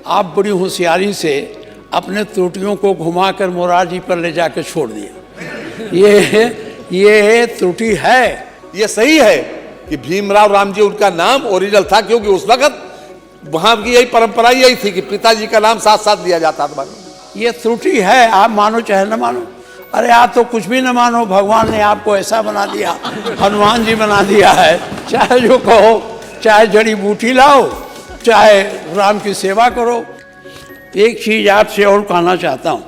आप बड़ी होशियारी से अपने त्रुटियों को घुमाकर मोरारजी पर ले जाकर छोड़ दिया। ये त्रुटि है। ये सही है कि भीमराव रामजी उनका नाम ओरिजिनल था, क्योंकि उस वक्त वहां की यही परंपरा यही थी कि पिताजी का नाम साथ साथ लिया जाता था। ये त्रुटि है, आप मानो चाहे न मानो। अरे आप तो कुछ भी न मानो, भगवान ने आपको ऐसा बना दिया, हनुमान जी बना दिया है। चाहे जो कहो, चाहे जड़ी बूटी लाओ, चाहे राम की सेवा करो। एक चीज़ आपसे और कहना चाहता हूँ,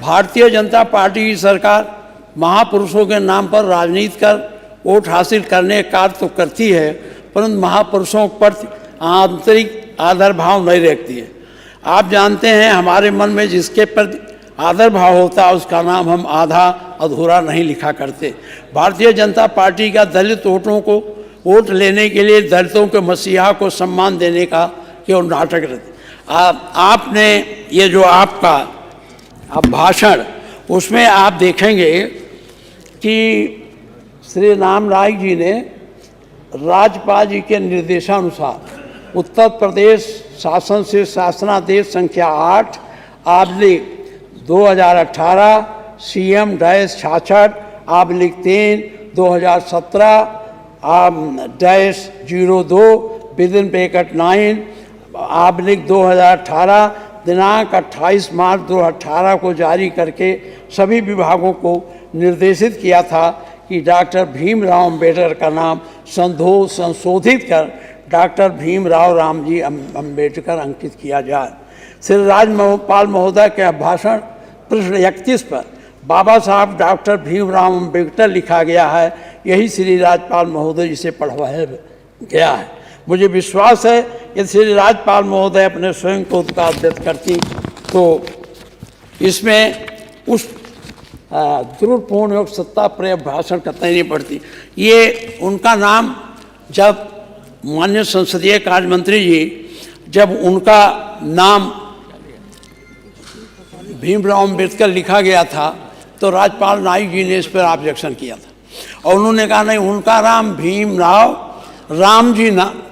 भारतीय जनता पार्टी की सरकार महापुरुषों के नाम पर राजनीति कर वोट हासिल करने का कार्य तो करती है, परंतु महापुरुषों पर आंतरिक आदर भाव नहीं रखती है। आप जानते हैं, हमारे मन में जिसके प्रति आदर भाव होता है उसका नाम हम आधा अधूरा नहीं लिखा करते। भारतीय जनता पार्टी का दलित वोटों को वोट लेने के लिए दलितों के मसीहा को सम्मान देने का केवल नाटक रहते। आपने ये जो आपका भाषण, उसमें आप देखेंगे कि श्री राम नाईक जी ने राज्यपाल जी के निर्देशानुसार उत्तर प्रदेश शासन से शासनादेश संख्या 8/2018 CM-66/3 2017/02 विदिन ब्रैकेट 9/2018 दिनांक 28 मार्च 2018 को जारी करके सभी विभागों को निर्देशित किया था कि डॉक्टर भीमराव अम्बेडकर का नाम संशोधित कर डॉक्टर भीमराव रामजी अम्बेडकर अंकित किया जाए। श्री राज्यपाल महोदय के भाषण प्रश्न 31 पर बाबा साहब डॉक्टर भीमराव अम्बेडकर लिखा गया है, यही श्री राज्यपाल महोदय जी से पढ़वाया गया है। मुझे विश्वास है कि श्री राज्यपाल महोदय अपने स्वयं को उद्गार व्यक्त करती तो इसमें उस द्रुढ़पूर्ण योग सत्ता प्रयोग भाषण करते नहीं पड़ती। ये उनका नाम जब माननीय संसदीय कार्य मंत्री जी जब उनका नाम भीमराव अम्बेडकर लिखा गया था तो राज्यपाल नाईक जी ने इस पर ऑब्जेक्शन किया था और उन्होंने कहा नहीं, उनका नाम भीमराव रामजी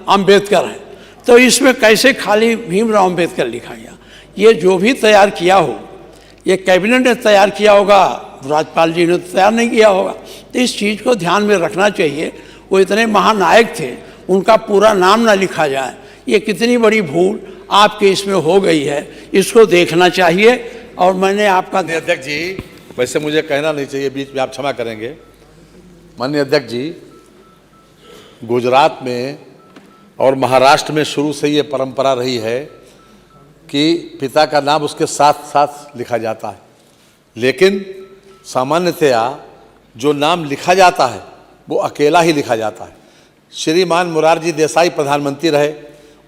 अम्बेडकर है, तो इसमें कैसे खाली भीमराव अम्बेडकर लिखा गया। ये जो भी तैयार किया हो, ये कैबिनेट ने तैयार किया होगा, राज्यपाल जी ने तैयार नहीं किया होगा। तो इस चीज़ को ध्यान में रखना चाहिए। वो इतने महानायक थे, उनका पूरा नाम ना लिखा जाए, ये कितनी बड़ी भूल आपके इसमें हो गई है, इसको देखना चाहिए। और मैंने आपका अध्यक्ष जी, वैसे मुझे कहना नहीं चाहिए, बीच में आप क्षमा करेंगे। माननीय अध्यक्ष जी, गुजरात में और महाराष्ट्र में शुरू से ये परंपरा रही है कि पिता का नाम उसके साथ साथ लिखा जाता है, लेकिन सामान्यतया जो नाम लिखा जाता है वो अकेला ही लिखा जाता है। श्रीमान मोरारजी देसाई प्रधानमंत्री रहे,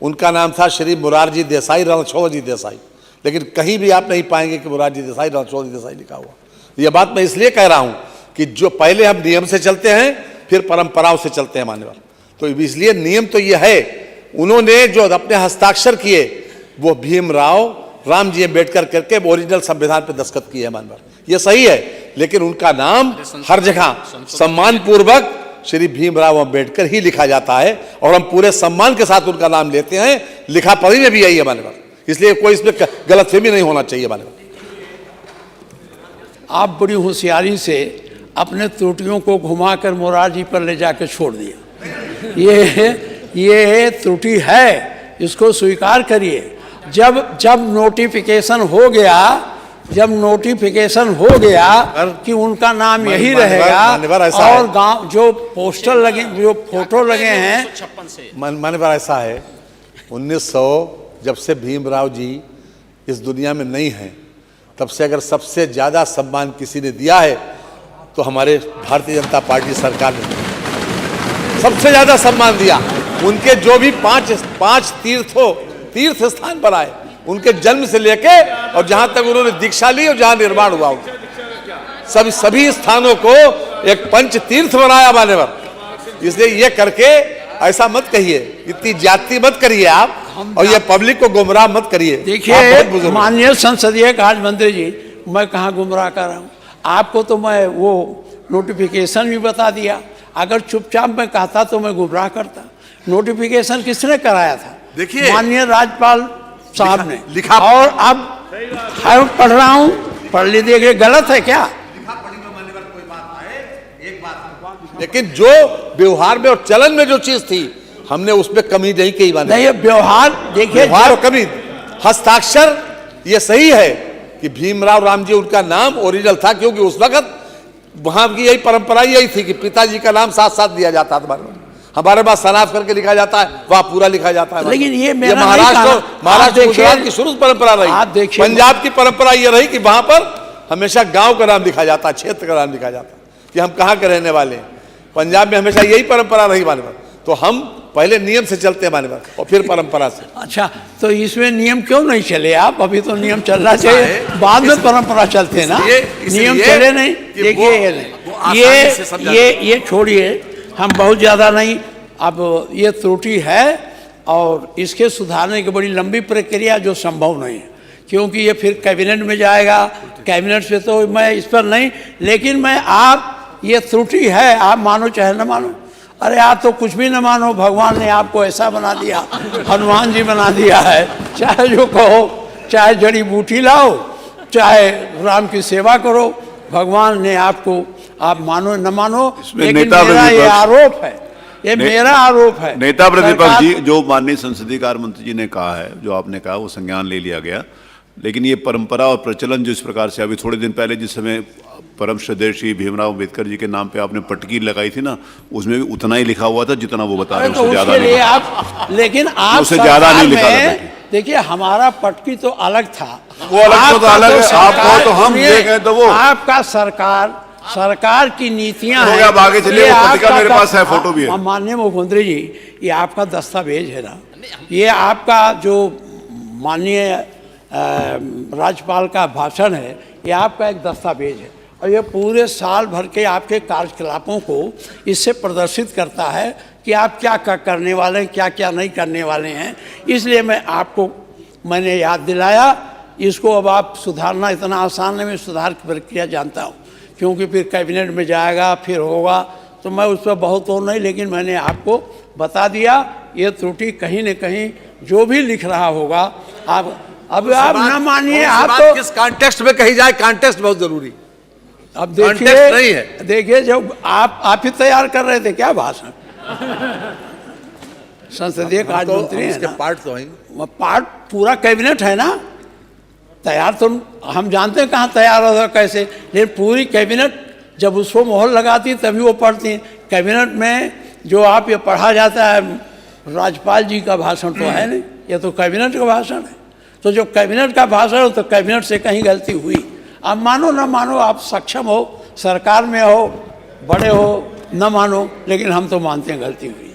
उनका नाम था श्री मोरारजी देसाई रणछोड़जी देसाई, लेकिन कहीं भी आप नहीं पाएंगे कि मोरारजी देसाई रणछोड़जी देसाई लिखा हुआ। यह बात मैं इसलिए कह रहा हूँ कि जो पहले हम नियम से चलते हैं फिर परंपराओं से चलते हैं मान्यवर, तो इसलिए नियम तो यह है। उन्होंने जो अपने हस्ताक्षर किए वो भीमराव रामजी अम्बेडकर करके ओरिजिनल संविधान पे दस्तखत किए हैं मान्यवर, ये सही है, लेकिन उनका नाम हर जगह सम्मान पूर्वक श्री भीमराव अम्बेडकर ही लिखा जाता है और हम पूरे सम्मान के साथ उनका नाम लेते हैं। लिखा पढ़ी में भी यही है मान्यवर, इसलिए कोई इसमें गलतफहमी नहीं होना चाहिए मान्यवर। आप बड़ी होशियारी से अपने त्रुटियों को घुमाकर मोरारजी पर ले जाकर छोड़ दिया। ये त्रुटि है, इसको स्वीकार करिए। जब नोटिफिकेशन हो गया कि उनका नाम यही रहेगा और गांव जो पोस्टर लगे, जो फोटो लगे हैं, मान्यवर ऐसा है 1900 जब से भीमराव जी इस दुनिया में नहीं हैं, तब से अगर सबसे ज़्यादा सम्मान किसी ने दिया है तो हमारे भारतीय जनता पार्टी सरकार ने सबसे ज़्यादा सम्मान दिया। उनके जो भी पांच तीर्थ स्थान पर आए, उनके जन्म से लेके और जहाँ तक उन्होंने दीक्षा ली और जहाँ निर्माण हुआ, सभी स्थानों को एक पंच तीर्थ बनाया मान्यवर। इसलिए ये करके ऐसा मत कहिए, इतनी जाति मत करिए आप, और ये पब्लिक को गुमराह मत करिए। देखिए माननीय संसदीय कार्य मंत्री जी, मैं कहाँ गुमराह कर रहा हूँ? आपको तो मैं वो नोटिफिकेशन भी बता दिया। अगर चुपचाप मैं कहता तो मैं गुमराह करता। नोटिफिकेशन किसने कराया था? देखिए माननीय राज्यपाल साहब ने लिखा। और अब मैं पढ़ रहा हूँ, पढ़ लीजिए, गलत है क्या? लेकिन जो व्यवहार में और चलन में जो चीज थी हमने उसमें कमी नहीं की माने। नहीं, व्यवहार देखिए, व्यवहार और कमी, हस्ताक्षर ये सही है कि भीमराव रामजी उनका नाम ओरिजिनल था, क्योंकि उस वक्त वहां की यही परंपरा यही थी कि पिताजी का नाम साथ साथ दिया जाता था। हमारे पास सनाफ करके लिखा जाता है, वहां पूरा लिखा जाता है। लेकिन ये मेरा महाराष्ट्र गुजरात की शुरू परंपरा रही। पंजाब की परंपरा ये रही कि वहां पर हमेशा गांव का नाम लिखा जाता, क्षेत्र का नाम लिखा जाता कि हम कहाँ के रहने वाले हैं। पंजाब में हमेशा यही परंपरा रही माने पर, तो हम पहले नियम से चलते हैं माने पर और फिर परंपरा से। अच्छा, तो इसमें नियम क्यों नहीं चले आप? अभी तो नियम चलना चाहिए, बाद में परंपरा चलते ना, नियम चले नहीं। देखिए ये छोड़िए, हम बहुत ज़्यादा नहीं, अब ये त्रुटि है और इसके सुधारने की बड़ी लंबी प्रक्रिया जो संभव नहीं है, क्योंकि ये फिर कैबिनेट में जाएगा। कैबिनेट से तो मैं इस पर नहीं, लेकिन मैं आप ये त्रुटि है, आप मानो चाहे न मानो। अरे आप तो कुछ भी न मानो, भगवान ने आपको ऐसा बना दिया, हनुमान जी बना दिया है। चाहे जो कहो, चाहे जड़ी बूटी लाओ, चाहे राम की सेवा करो, भगवान ने आपको, आप मानो न मानो, लेकिन मेरा ये आरोप है, ये मेरा आरोप है। नेता प्रतिपक्ष जी, जो माननीय संसदीय कार्य मंत्री जी ने कहा है, जो आपने कहा वो संज्ञान ले लिया गया, लेकिन ये परंपरा और प्रचलन जो इस प्रकार से, अभी थोड़े दिन पहले जिस समय परम श्रद्धेय श्री भीमराव अम्बेडकर जी के नाम पे आपने पटकी लगाई थी ना, उसमें भी उतना ही लिखा हुआ था जितना वो बता रहे हैं, उससे ज्यादा नहीं। आप लेकिन आप उससे ज्यादा नहीं लिखा था। देखिए, हमारा पटकी तो अलग था, वो अलग तो अलग है, आपको तो हम ये कहें तो वो आपका सरकार की नीतियां हैं। अब आगे चलिए, वो पत्रिका मेरे पास है, फोटो भी है। माननीय मुख्यमंत्री जी, ये आपका दस्तावेज है ना, ये आपका जो माननीय राज्यपाल का भाषण है, ये आपका एक दस्तावेज है और ये पूरे साल भर के आपके कार्यकलापों को इससे प्रदर्शित करता है कि आप क्या क्या करने वाले हैं, क्या क्या नहीं करने वाले हैं। इसलिए मैंने याद दिलाया इसको। अब आप सुधारना इतना आसान नहीं, मैं सुधार की प्रक्रिया जानता हूँ, क्योंकि फिर कैबिनेट में जाएगा, फिर होगा, तो मैं उस पर बहुत और नहीं, लेकिन मैंने आपको बता दिया ये त्रुटि कहीं न कहीं जो भी लिख रहा होगा। अब आप न मानिए, आप तो किस कॉन्टेक्स्ट में कही जाए, कॉन्टेक्स्ट बहुत जरूरी। अब देखिए जब आप ही तैयार कर रहे थे क्या भाषण, संसदीय कार्य मंत्री है ना, पार्ट तो है, पार्ट पूरा कैबिनेट है ना तैयार। तो हम जानते हैं कहाँ तैयार होगा कैसे, लेकिन पूरी कैबिनेट जब उसको मोहर लगाती तभी वो पढ़ती हैं। कैबिनेट में जो आप ये पढ़ा जाता है, राज्यपाल जी का भाषण तो है नहीं, ये तो कैबिनेट का भाषण है। तो जो कैबिनेट का भाषण हो तो कैबिनेट से कहीं गलती हुई, अब मानो न मानो, आप सक्षम हो, सरकार में हो, बड़े हो, न मानो, लेकिन हम तो मानते हैं गलती हुई।